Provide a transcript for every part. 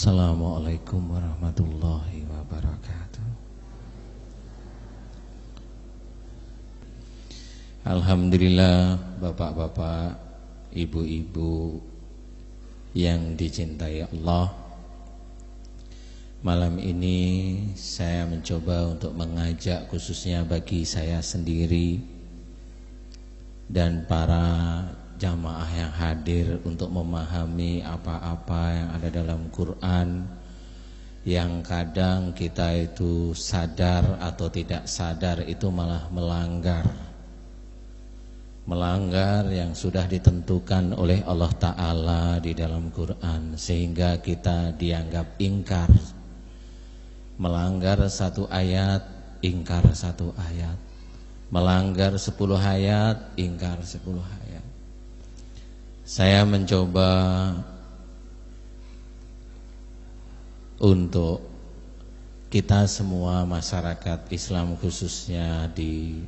Assalamualaikum warahmatullahi wabarakatuh. Alhamdulillah, bapak-bapak, ibu-ibu yang dicintai Allah. Malam ini saya mencoba untuk mengajak khususnya bagi saya sendiri dan para jamaah yang hadir untuk memahami apa-apa yang ada dalam Quran yang kadang kita itu sadar atau tidak sadar itu malah melanggar yang sudah ditentukan oleh Allah Ta'ala di dalam Quran, sehingga kita dianggap ingkar, melanggar satu ayat, ingkar satu ayat, melanggar 10 ayat, ingkar 10 ayat. Saya mencoba untuk kita semua masyarakat Islam khususnya di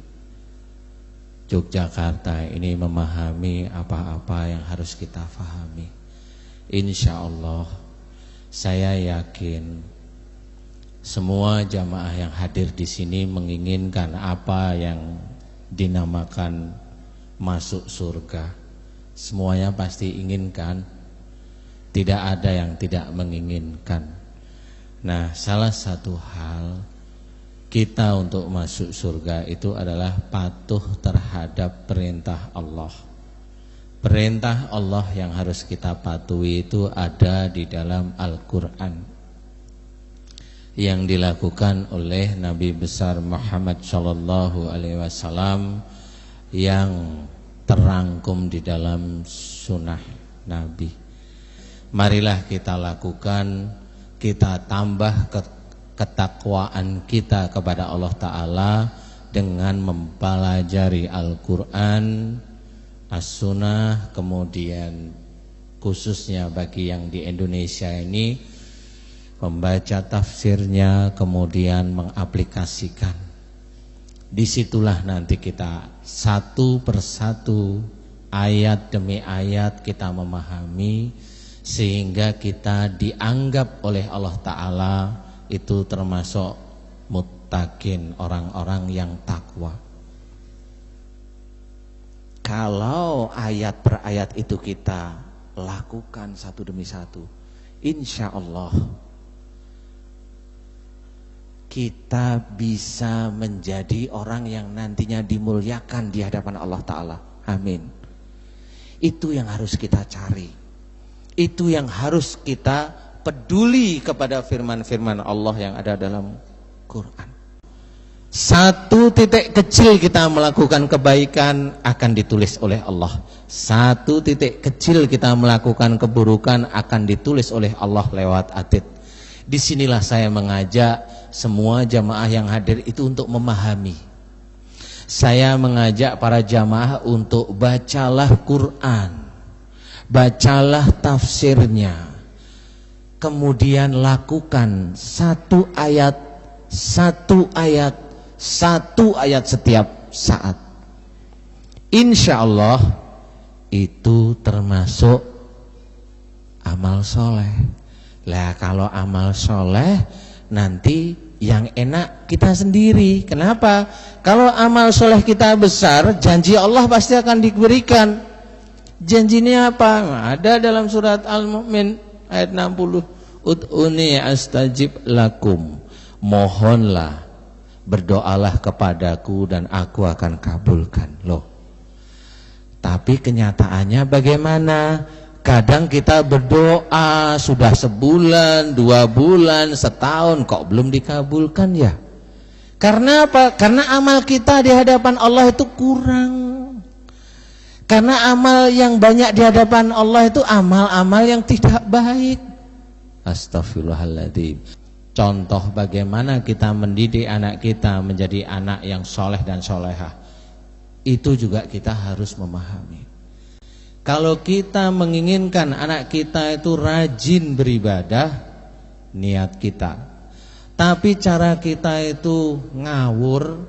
Yogyakarta ini memahami apa-apa yang harus kita pahami. Insya Allah saya yakin semua jamaah yang hadir di sini menginginkan apa yang dinamakan masuk surga. Semuanya pasti inginkan, tidak ada yang tidak menginginkan. Nah, salah satu hal kita untuk masuk surga itu adalah patuh terhadap perintah Allah. Perintah Allah yang harus kita patuhi itu ada di dalam Al-Quran yang dilakukan oleh Nabi besar Muhammad SAW yang terangkum di dalam sunnah Nabi. Marilah kita lakukan, kita tambah ketakwaan kita kepada Allah Ta'ala dengan mempelajari Al-Quran, As-Sunnah, kemudian khususnya bagi yang di Indonesia ini membaca tafsirnya, kemudian mengaplikasikan. Disitulah nanti kita satu persatu, ayat demi ayat kita memahami, sehingga kita dianggap oleh Allah Ta'ala itu termasuk muttaqin, orang-orang yang takwa. Kalau ayat per ayat itu kita lakukan satu demi satu, insya Allah kita bisa menjadi orang yang nantinya dimuliakan di hadapan Allah Ta'ala. Amin. Itu yang harus kita cari. Itu yang harus kita peduli kepada firman-firman Allah yang ada dalam Quran. Satu titik kecil kita melakukan kebaikan akan ditulis oleh Allah. Satu titik kecil kita melakukan keburukan akan ditulis oleh Allah lewat atid. Disinilah saya mengajak semua jamaah yang hadir itu untuk memahami. Saya mengajak para jamaah untuk bacalah Quran, bacalah tafsirnya, kemudian lakukan satu ayat setiap saat. Insya Allah itu termasuk amal soleh. Lah kalau amal soleh nanti yang enak kita sendiri. Kenapa? Kalau amal soleh kita besar, janji Allah pasti akan diberikan. Janjinya apa? Ada dalam surat Al-Mu'min ayat 60. Ud'uni astajib lakum. Mohonlah, berdoalah kepadaku dan aku akan kabulkan. Loh. Tapi kenyataannya bagaimana? Kadang kita berdoa sudah sebulan, 2 bulan, setahun kok belum dikabulkan ya. Karena apa? Karena amal kita di hadapan Allah itu kurang. Karena amal yang banyak di hadapan Allah itu amal-amal yang tidak baik. Astaghfirullahaladzim. Contoh bagaimana kita mendidik anak kita menjadi anak yang soleh dan solehah, itu juga kita harus memahami. Kalau kita menginginkan anak kita itu rajin beribadah, niat kita. Tapi cara kita itu ngawur,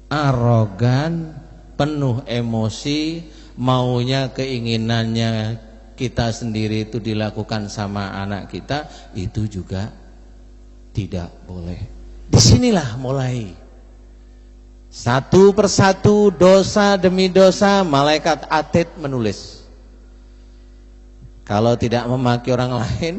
arogan, penuh emosi, maunya keinginannya kita sendiri itu dilakukan sama anak kita, itu juga tidak boleh. Disinilah mulai satu persatu, dosa demi dosa, malaikat atid menulis. Kalau tidak memaki orang lain,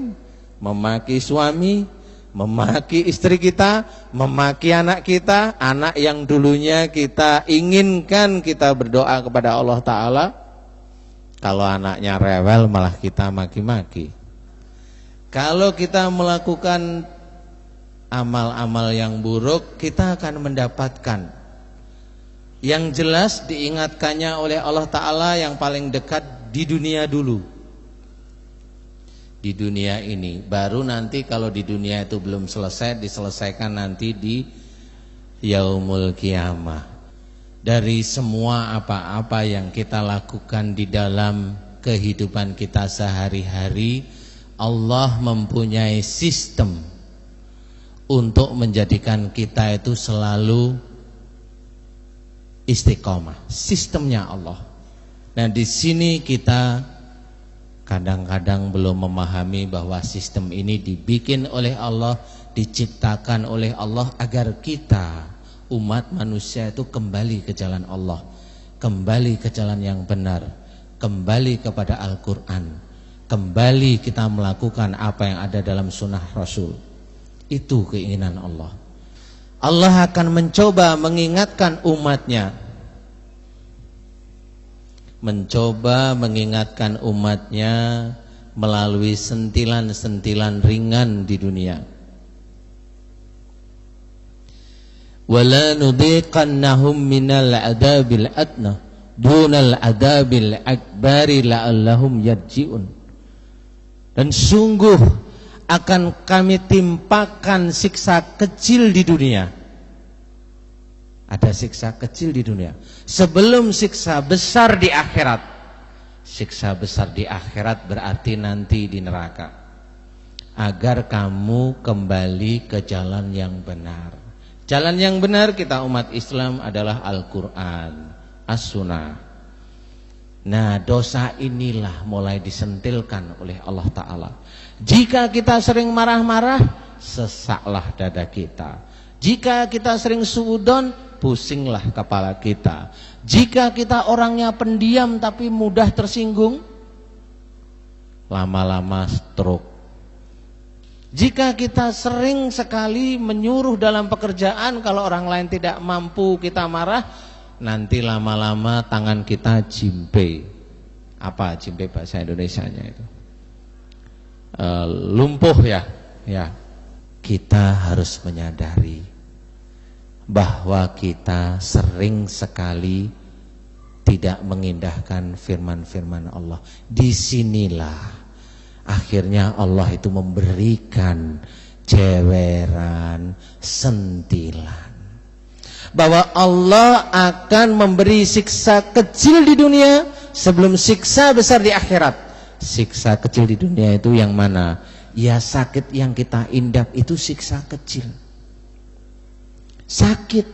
memaki suami, memaki istri kita, memaki anak kita, anak yang dulunya kita inginkan kita berdoa kepada Allah Ta'ala. Kalau anaknya rewel malah kita maki-maki. Kalau kita melakukan amal-amal yang buruk, kita akan mendapatkan yang jelas diingatkannya oleh Allah Ta'ala yang paling dekat di dunia dulu, di dunia ini. Baru nanti kalau di dunia itu belum selesai, diselesaikan nanti di yaumul qiyamah. Dari semua apa-apa yang kita lakukan di dalam kehidupan kita sehari-hari, Allah mempunyai sistem untuk menjadikan kita itu selalu istiqomah. Sistemnya Allah. Nah, di sini kita kadang-kadang belum memahami bahwa sistem ini dibikin oleh Allah, diciptakan oleh Allah agar kita umat manusia itu kembali ke jalan Allah, kembali ke jalan yang benar, kembali kepada Al-Quran, kembali kita melakukan apa yang ada dalam sunnah Rasul. Itu keinginan Allah. Allah akan mencoba mengingatkan umatnya, mencoba mengingatkan umatnya melalui sentilan-sentilan ringan di dunia. Wala nudiqannahum minal adabil adna dunal adabil akbari la'allahum yarji'un. Dan sungguh akan kami timpakan siksa kecil di dunia. Ada siksa kecil di dunia sebelum siksa besar di akhirat. Siksa besar di akhirat berarti nanti di neraka, agar kamu kembali ke jalan yang benar. Jalan yang benar kita umat Islam adalah Al-Quran, As-Sunnah. Nah, dosa inilah mulai disentilkan oleh Allah Ta'ala. Jika kita sering marah-marah, sesaklah dada kita. Jika kita sering suudon, pusinglah kepala kita. Jika kita orangnya pendiam tapi mudah tersinggung, lama-lama stroke. Jika kita sering sekali menyuruh dalam pekerjaan, kalau orang lain tidak mampu kita marah, nanti lama-lama tangan kita jimpe. Apa jimpe bahasa Indonesianya itu? Lumpuh ya. Ya. Kita harus menyadari bahwa kita sering sekali tidak mengindahkan firman-firman Allah. Disinilah akhirnya Allah itu memberikan ceweran, sentilan, bahwa Allah akan memberi siksa kecil di dunia sebelum siksa besar di akhirat. Siksa kecil di dunia itu yang mana? Ya, sakit yang kita indap itu siksa kecil. Sakit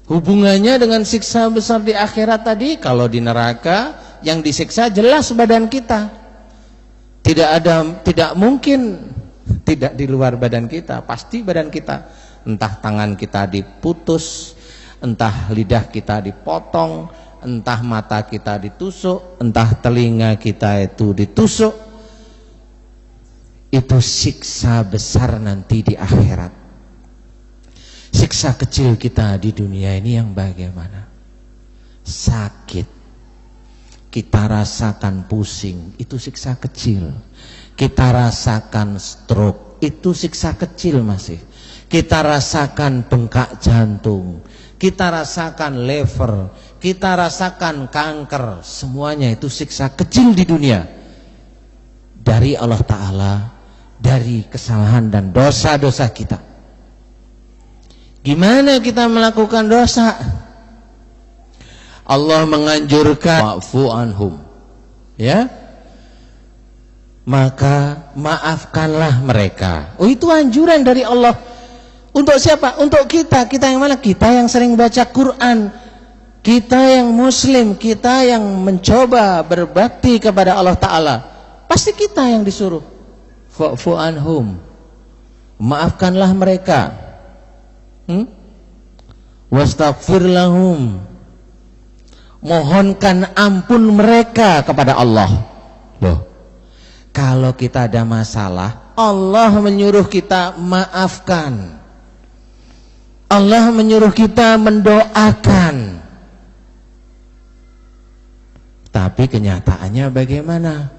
hubungannya dengan siksa besar di akhirat tadi. Kalau di neraka yang disiksa jelas badan kita. Tidak mungkin tidak di luar badan kita, pasti badan kita. Entah tangan kita diputus, entah lidah kita dipotong, entah mata kita ditusuk, entah telinga kita itu ditusuk. Itu siksa besar nanti di akhirat. Siksa kecil kita di dunia ini yang bagaimana? Sakit, kita rasakan pusing, itu siksa kecil. Kita rasakan stroke, itu siksa kecil masih. Kita rasakan bengkak jantung, kita rasakan liver, kita rasakan kanker, semuanya itu siksa kecil di dunia dari Allah Ta'ala, dari kesalahan dan dosa-dosa kita. Gimana kita melakukan dosa? Allah menganjurkan wa'fu anhum, ya, maka maafkanlah mereka. Oh, itu anjuran dari Allah. Untuk siapa? Untuk kita. Kita yang mana? Kita yang sering baca Quran, kita yang muslim, kita yang mencoba berbakti kepada Allah Ta'ala. Pasti kita yang disuruh. Fa'fu anhum. Maafkanlah mereka. Wastaghfir lahum. Mohonkan ampun mereka kepada Allah. Loh, kalau kita ada masalah, Allah menyuruh kita maafkan. Allah menyuruh kita mendoakan. Tapi kenyataannya bagaimana?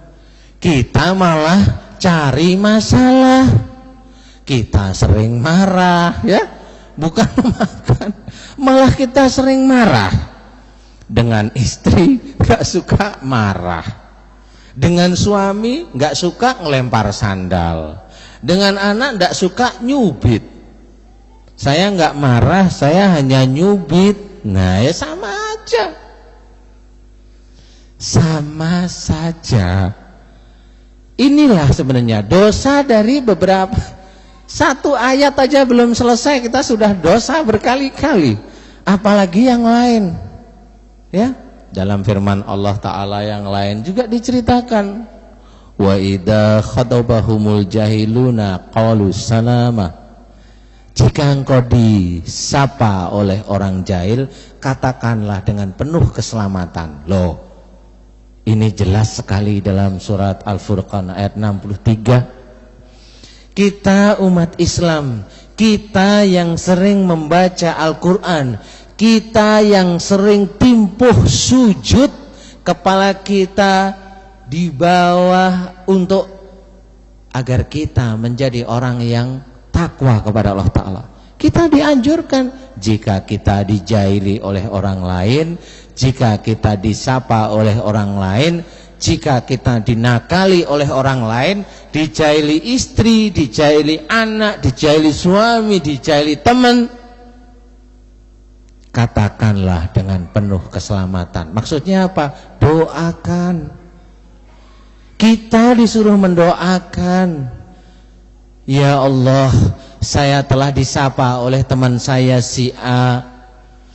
Kita malah cari masalah. Kita sering marah, ya, bukan memaafkan. Malah kita sering marah. Dengan istri gak suka marah, dengan suami gak suka ngelempar sandal, dengan anak gak suka nyubit. Saya gak marah, saya hanya nyubit. Nah ya sama aja, sama saja. Inilah sebenarnya dosa dari beberapa. Satu ayat aja belum selesai kita sudah dosa berkali-kali, apalagi yang lain. Ya, dalam firman Allah Ta'ala yang lain juga diceritakan, wa idza khadabahumul jahiluna qalu salama. Jika engkau disapa oleh orang jahil, katakanlah dengan penuh keselamatan. Loh, ini jelas sekali dalam surat Al-Furqan ayat 63. Kita umat Islam, kita yang sering membaca Al-Quran, kita yang sering timpuh sujud, kepala kita di bawah untuk agar kita menjadi orang yang takwa kepada Allah Ta'ala. Kita dianjurkan, jika kita dijahili oleh orang lain, jika kita disapa oleh orang lain, jika kita dinakali oleh orang lain, dijahili istri, dijahili anak, dijahili suami, dijahili teman, katakanlah dengan penuh keselamatan. Maksudnya apa? Doakan. Kita disuruh mendoakan. Ya Allah, saya telah disapa oleh teman saya si A,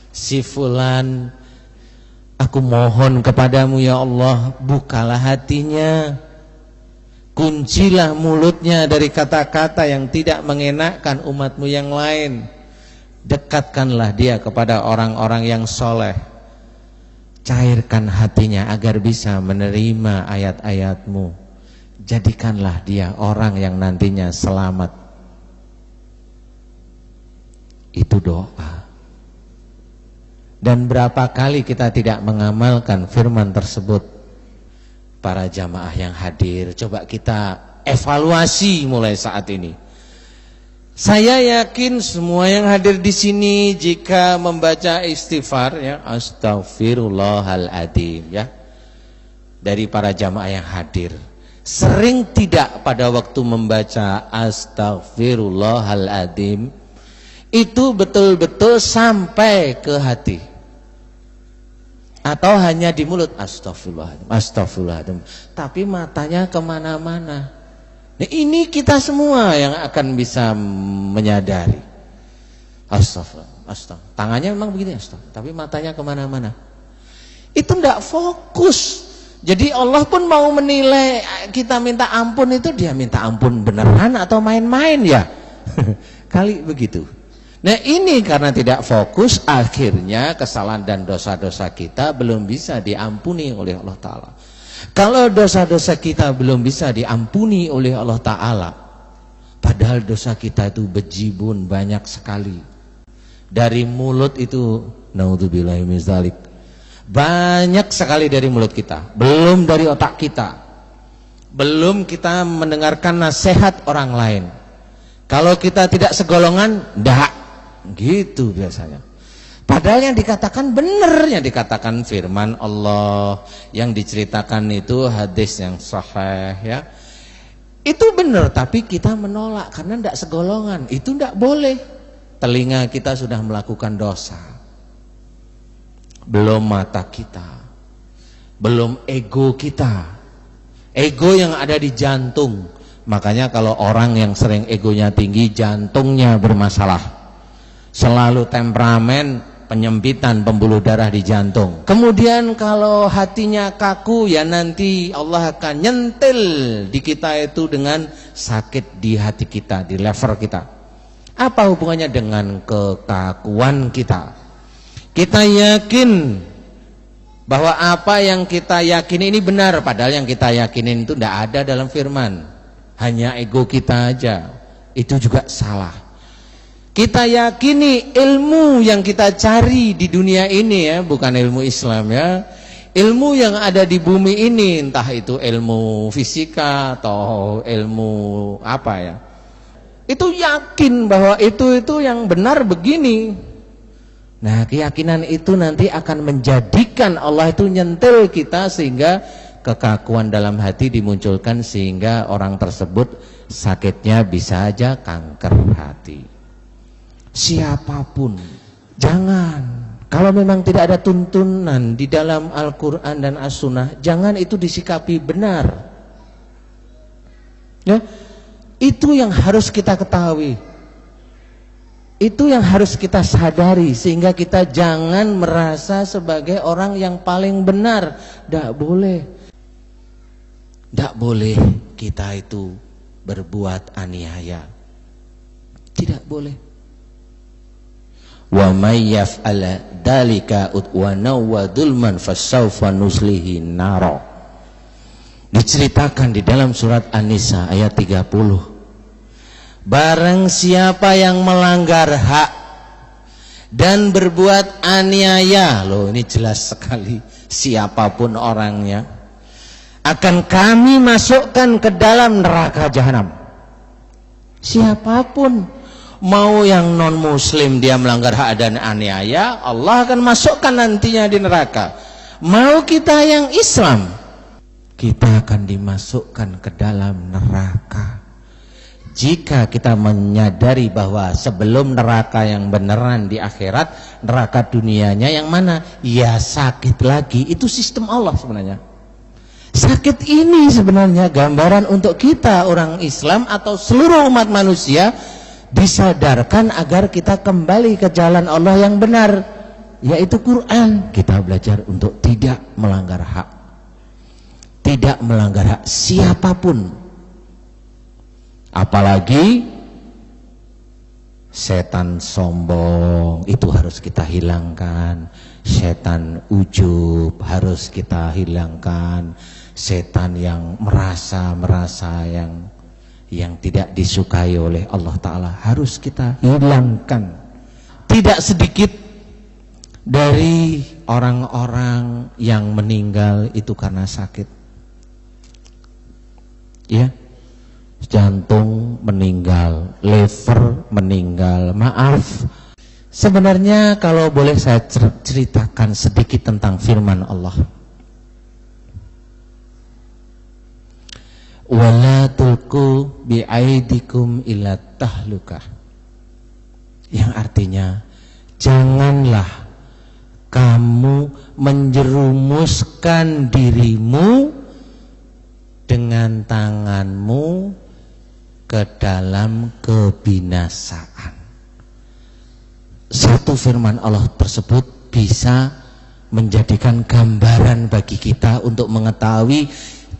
si Fulan. Aku mohon kepadamu ya Allah, bukalah hatinya, kuncilah mulutnya dari kata-kata yang tidak mengenakkan umatmu yang lain. Dekatkanlah dia kepada orang-orang yang soleh. Cairkan hatinya agar bisa menerima ayat-ayatmu. Jadikanlah dia orang yang nantinya selamat. Itu doa. Dan berapa kali kita tidak mengamalkan firman tersebut? Para jamaah yang hadir, coba kita evaluasi mulai saat ini. Saya yakin semua yang hadir di sini jika membaca istighfar, ya, Astaghfirullahaladzim, ya, dari para jamaah yang hadir, sering tidak pada waktu membaca Astaghfirullahaladzim itu betul-betul sampai ke hati, atau hanya di mulut Astaghfirullahaladzim, Astaghfirullahaladzim, tapi matanya kemana-mana. Nah, ini kita semua yang akan bisa menyadari. Astagfirullah, astagfirullah. Tangannya memang begini, astagfirullah, tapi matanya kemana-mana. Itu tidak fokus. Jadi Allah pun mau menilai kita minta ampun itu, dia minta ampun beneran atau main-main ya? Kali begitu. Nah ini karena tidak fokus, akhirnya kesalahan dan dosa-dosa kita belum bisa diampuni oleh Allah Ta'ala. Kalau dosa-dosa kita belum bisa diampuni oleh Allah Ta'ala, padahal dosa kita itu bejibun banyak sekali. Dari mulut itu, naudzubillahi min dzalik, banyak sekali dari mulut kita, belum dari otak kita, belum kita mendengarkan nasihat orang lain. Kalau kita tidak segolongan, ndak, gitu biasanya. Padahal yang dikatakan benar, yang dikatakan firman Allah, yang diceritakan itu hadis yang sahih, ya. Itu benar, tapi kita menolak karena tidak segolongan. Itu tidak boleh. Telinga kita sudah melakukan dosa. Belum mata kita. Belum ego kita. Ego yang ada di jantung. Makanya kalau orang yang sering egonya tinggi, jantungnya bermasalah. Selalu temperamen, penyempitan pembuluh darah di jantung. Kemudian kalau hatinya kaku, ya nanti Allah akan nyentil di kita itu dengan sakit di hati kita, di lever kita. Apa hubungannya dengan kekakuan kita? Kita yakin bahwa apa yang kita yakini ini benar, padahal yang kita yakinin itu tidak ada dalam firman. Hanya ego kita aja. Itu juga salah. Kita yakini ilmu yang kita cari di dunia ini ya, bukan ilmu Islam ya. Ilmu yang ada di bumi ini, entah itu ilmu fisika atau ilmu apa ya. Itu yakin bahwa itu yang benar begini. Nah, keyakinan itu nanti akan menjadikan Allah itu nyentil kita sehingga kekakuan dalam hati dimunculkan sehingga orang tersebut sakitnya bisa aja kanker hati. Siapapun, jangan, kalau memang tidak ada tuntunan di dalam Al-Quran dan As-Sunnah, jangan itu disikapi benar ya. Itu yang harus kita ketahui, itu yang harus kita sadari, sehingga kita jangan merasa sebagai orang yang paling benar. Tidak boleh, tidak boleh kita itu berbuat aniaya, tidak boleh. Wa may yaf'ala dzalika udwana wa dzulman fasawfa nuslihi naro. Diceritakan di dalam surat An-Nisa ayat 30. Barang siapa yang melanggar hak dan berbuat aniaya, loh ini jelas sekali, siapapun orangnya akan kami masukkan ke dalam neraka jahanam. Siapapun, mau yang non muslim dia melanggar hak dan aniaya, Allah akan masukkan nantinya di neraka. Mau kita yang Islam, kita akan dimasukkan ke dalam neraka. Jika kita menyadari bahwa sebelum neraka yang beneran di akhirat, neraka dunianya yang mana? Ya sakit lagi. Itu sistem Allah sebenarnya. Sakit ini sebenarnya gambaran untuk kita orang Islam atau seluruh umat manusia disadarkan agar kita kembali ke jalan Allah yang benar, yaitu Quran. Kita belajar untuk tidak melanggar hak, tidak melanggar hak siapapun, apalagi setan sombong itu harus kita hilangkan, setan ujub harus kita hilangkan, setan yang merasa yang tidak disukai oleh Allah Ta'ala harus kita hilangkan. Tidak sedikit dari orang-orang yang meninggal itu karena sakit ya, jantung meninggal, liver meninggal. Maaf, sebenarnya kalau boleh saya ceritakan sedikit tentang firman Allah, wala tulqu bi'aidikum ila tahlukah, yang artinya janganlah kamu menjerumuskan dirimu dengan tanganmu ke dalam kebinasaan. Satu firman Allah tersebut bisa menjadikan gambaran bagi kita untuk mengetahui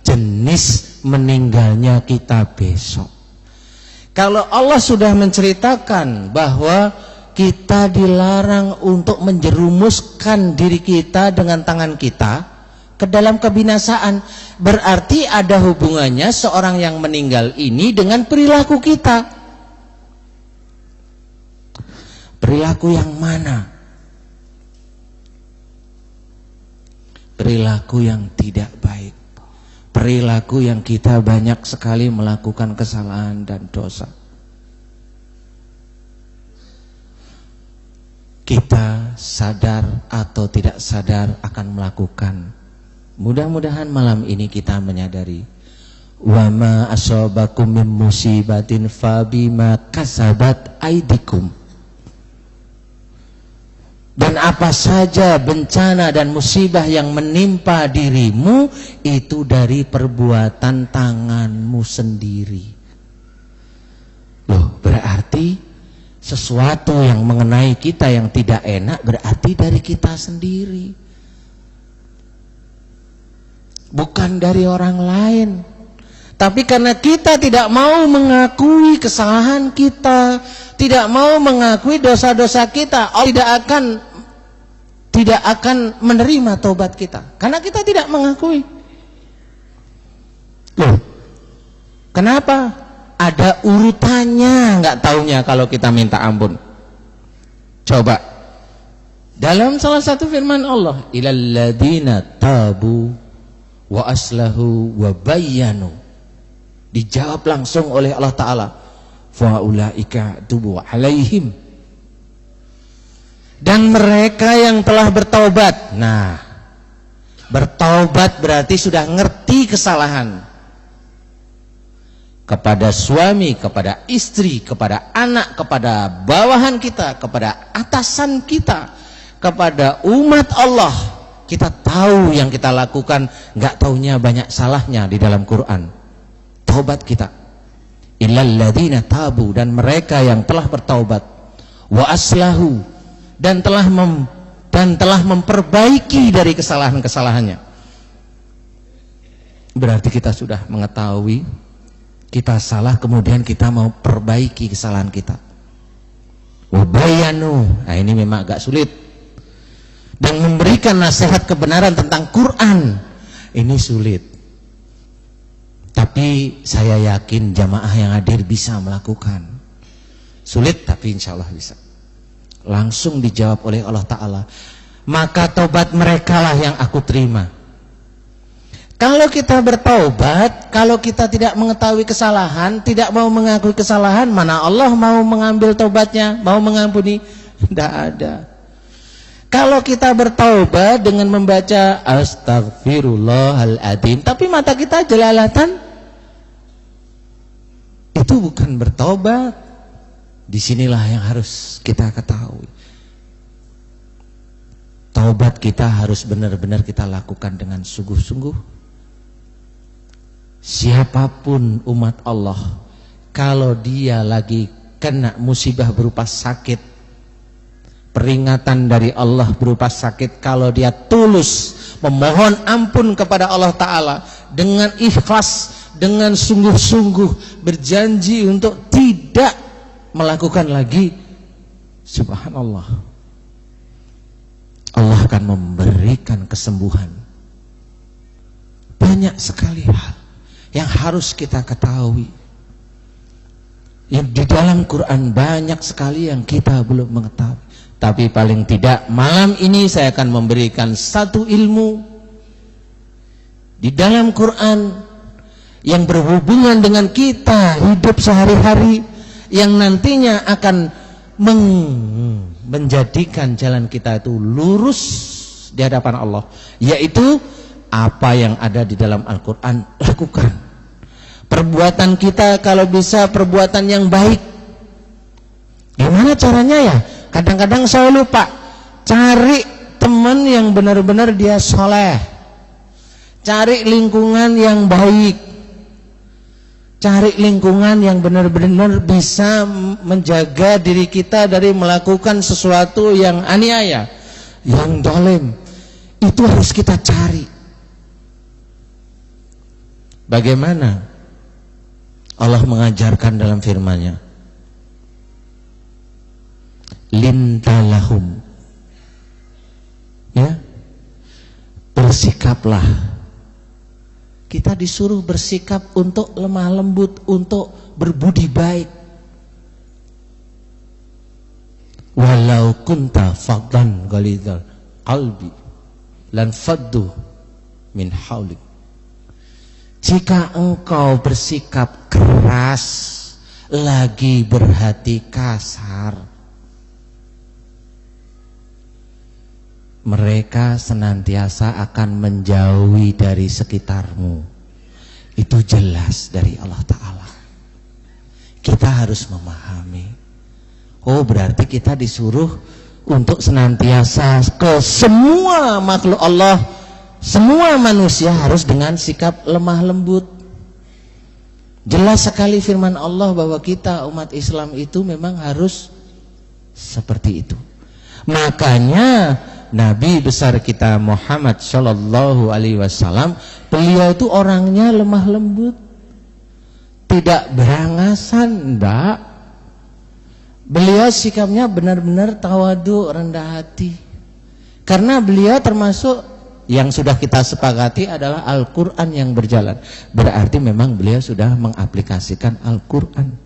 jenis meninggalnya kita besok. Kalau Allah sudah menceritakan bahwa kita dilarang untuk menjerumuskan diri kita dengan tangan kita ke dalam kebinasaan, berarti ada hubungannya seorang yang meninggal ini dengan perilaku kita. Perilaku yang mana? Perilaku yang tidak baik, perilaku yang kita banyak sekali melakukan kesalahan dan dosa. Kita sadar atau tidak sadar akan melakukan. Mudah-mudahan malam ini kita menyadari, wa ma asabakum min musibatin fabima kasabat aidikum. Dan apa saja bencana dan musibah yang menimpa dirimu itu dari perbuatan tanganmu sendiri. Loh, berarti sesuatu yang mengenai kita yang tidak enak berarti dari kita sendiri, bukan dari orang lain. Tapi karena kita tidak mau mengakui kesalahan kita, tidak mau mengakui dosa-dosa kita, Allah tidak akan menerima taubat kita karena kita tidak mengakui. Loh, kenapa? Ada urutannya, nggak taunya kalau kita minta ampun. Coba dalam salah satu firman Allah, ilal ladina tabu wa aslahu wa bayyanu, dijawab langsung oleh Allah Ta'ala, fa ulaika tubu alaihim, dan mereka yang telah bertaubat. Nah, bertaubat berarti sudah ngerti kesalahan kepada suami, kepada istri, kepada anak, kepada bawahan kita, kepada atasan kita, kepada umat Allah. Kita tahu yang kita lakukan, nggak taunya banyak salahnya di dalam Quran. Taubat kita, illal ladzina tabu, dan mereka yang telah bertaubat, wa aslahu, dan telah memperbaiki dari kesalahan-kesalahannya. Berarti kita sudah mengetahui kita salah, kemudian kita mau perbaiki kesalahan kita. Wabayanu, nah ini memang agak sulit. Dan memberikan nasihat kebenaran tentang Quran, ini sulit. Tapi saya yakin jamaah yang hadir bisa melakukan. Sulit tapi insya Allah bisa. Langsung dijawab oleh Allah Ta'ala, maka taubat mereka lah yang aku terima. Kalau kita bertaubat, kalau kita tidak mengetahui kesalahan, tidak mau mengakui kesalahan, mana Allah mau mengambil taubatnya, mau mengampuni? Tidak ada. Kalau kita bertaubat dengan membaca Astaghfirullahaladzim, tapi mata kita jelalatan, itu bukan bertaubat. Disinilah yang harus kita ketahui. Taubat kita harus benar-benar kita lakukan dengan sungguh-sungguh. Siapapun umat Allah, kalau dia lagi kena musibah berupa sakit, peringatan dari Allah berupa sakit, kalau dia tulus memohon ampun kepada Allah Ta'ala dengan ikhlas, dengan sungguh-sungguh berjanji untuk tidak melakukan lagi, subhanallah, Allah akan memberikan kesembuhan. Banyak sekali hal yang harus kita ketahui, yang di dalam Quran banyak sekali yang kita belum mengetahui. Tapi paling tidak malam ini saya akan memberikan satu ilmu di dalam Quran yang berhubungan dengan kita hidup sehari-hari, yang nantinya akan menjadikan jalan kita itu lurus di hadapan Allah, yaitu apa yang ada di dalam Al-Quran lakukan. Perbuatan kita kalau bisa perbuatan yang baik. Gimana caranya ya? Kadang-kadang saya lupa. Cari teman yang benar-benar dia soleh. Cari lingkungan yang baik. Cari lingkungan yang benar-benar bisa menjaga diri kita dari melakukan sesuatu yang aniaya, yang zalim. Itu harus kita cari. Bagaimana Allah mengajarkan dalam firman-Nya, lintalahum, ya, bersikaplah. Kita disuruh bersikap untuk lemah lembut, untuk berbudi baik. Walau kunta faddan ghalidhal qalbi lan faddu min haulik. Jika engkau bersikap keras, lagi berhati kasar, mereka senantiasa akan menjauhi dari sekitarmu. Itu jelas dari Allah Ta'ala. Kita harus memahami, oh berarti kita disuruh untuk senantiasa ke semua makhluk Allah, semua manusia harus dengan sikap lemah lembut. Jelas sekali firman Allah bahwa kita umat Islam itu memang harus Seperti itu. Makanya Nabi besar kita Muhammad Shallallahu Alaihi Wasallam, beliau itu orangnya lemah lembut, tidak berangasan, Mbak. Beliau sikapnya benar-benar tawadu, rendah hati. Karena beliau termasuk yang sudah kita sepakati adalah Al-Quran yang berjalan. Berarti memang beliau sudah mengaplikasikan Al-Quran.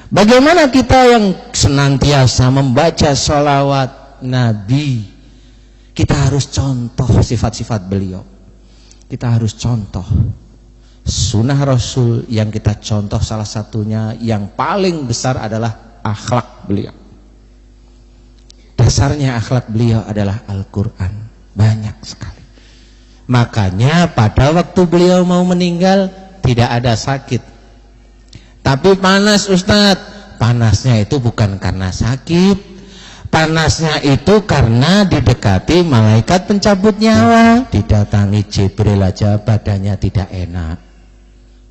Bagaimana kita yang senantiasa membaca sholawat Nabi, kita harus contoh sifat-sifat beliau. Kita harus contoh sunnah Rasul. Yang kita contoh salah satunya yang paling besar adalah akhlak beliau. Dasarnya akhlak beliau adalah Al-Quran. Banyak sekali. Makanya pada waktu beliau mau meninggal tidak ada sakit. Tapi panas, Ustadz. Panasnya itu bukan karena sakit. Panasnya itu karena didekati malaikat pencabut nyawa. Didatangi Jibril aja badannya tidak enak,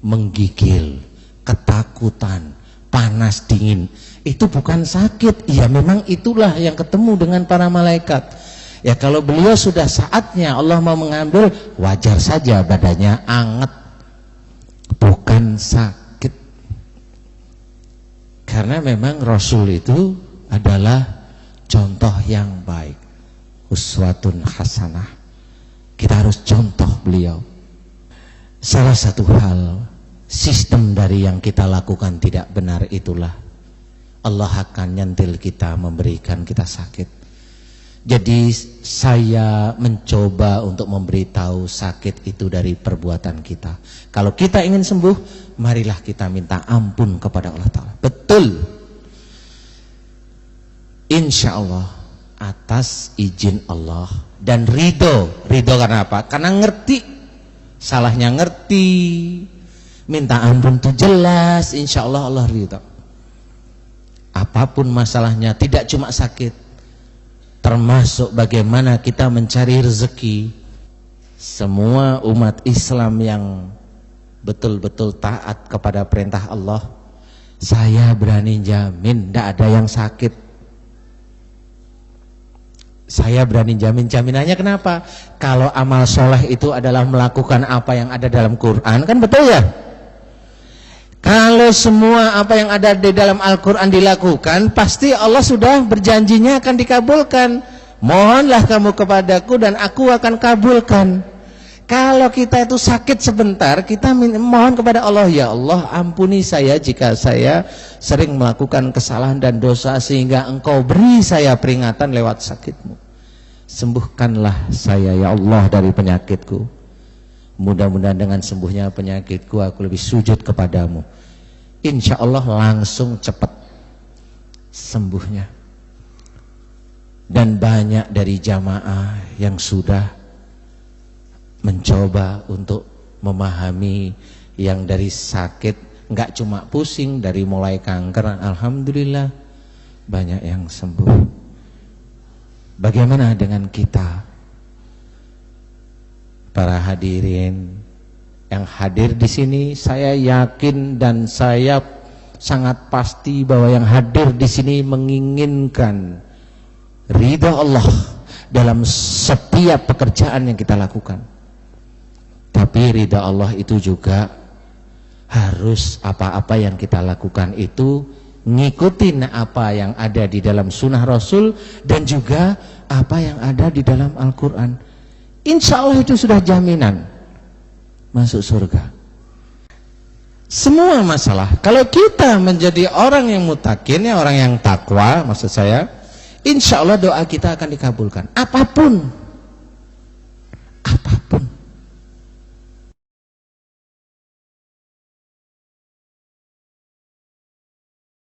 menggigil, ketakutan, panas dingin. Itu bukan sakit. Ya memang itulah yang ketemu dengan para malaikat. Ya kalau beliau sudah saatnya Allah mau mengambil, wajar saja badannya anget, bukan sakit. Karena memang Rasul itu adalah contoh yang baik, uswatun hasanah. Kita harus contoh beliau. Salah satu hal, sistem dari yang kita lakukan tidak benar itulah Allah akan nyentil kita, memberikan kita sakit. Jadi saya mencoba untuk memberitahu sakit itu dari perbuatan kita. Kalau kita ingin sembuh, marilah kita minta ampun kepada Allah Ta'ala. Betul. Insya Allah atas izin Allah dan ridho. Ridho karena apa? Karena ngerti. Salahnya ngerti. Minta ampun itu jelas. Insya Allah Allah ridho. Apapun masalahnya, tidak cuma sakit, termasuk bagaimana kita mencari rezeki. Semua umat Islam yang betul-betul taat kepada perintah Allah, saya berani jamin tidak ada yang sakit. Saya berani jamin. Jaminannya kenapa? Kalau amal soleh itu adalah melakukan apa yang ada dalam Quran, kan betul ya? Kalau semua apa yang ada di dalam Al-Quran dilakukan, pasti Allah sudah berjanjinya akan dikabulkan. Mohonlah kamu kepadaku dan aku akan kabulkan. Kalau kita itu sakit sebentar, kita mohon kepada Allah, ya Allah ampuni saya jika saya sering melakukan kesalahan dan dosa, sehingga engkau beri saya peringatan lewat sakitmu. Sembuhkanlah saya ya Allah dari penyakitku. Mudah-mudahan dengan sembuhnya penyakitku aku lebih sujud kepadamu. Insya Allah langsung cepat sembuhnya. Dan banyak dari jamaah yang sudah mencoba untuk memahami yang dari sakit, enggak cuma pusing, dari mulai kanker, alhamdulillah banyak yang sembuh. Bagaimana dengan kita? Para hadirin yang hadir di sini, saya yakin dan saya sangat pasti bahwa yang hadir di sini menginginkan ridha Allah dalam setiap pekerjaan yang kita lakukan. Tapi ridha Allah itu juga harus apa-apa yang kita lakukan itu ngikutin apa yang ada di dalam sunnah Rasul dan juga apa yang ada di dalam Al-Quran. Insya Allah itu sudah jaminan masuk surga. Semua masalah, kalau kita menjadi orang yang mutakin, ya orang yang takwa, maksud saya, insya Allah doa kita akan dikabulkan. Apapun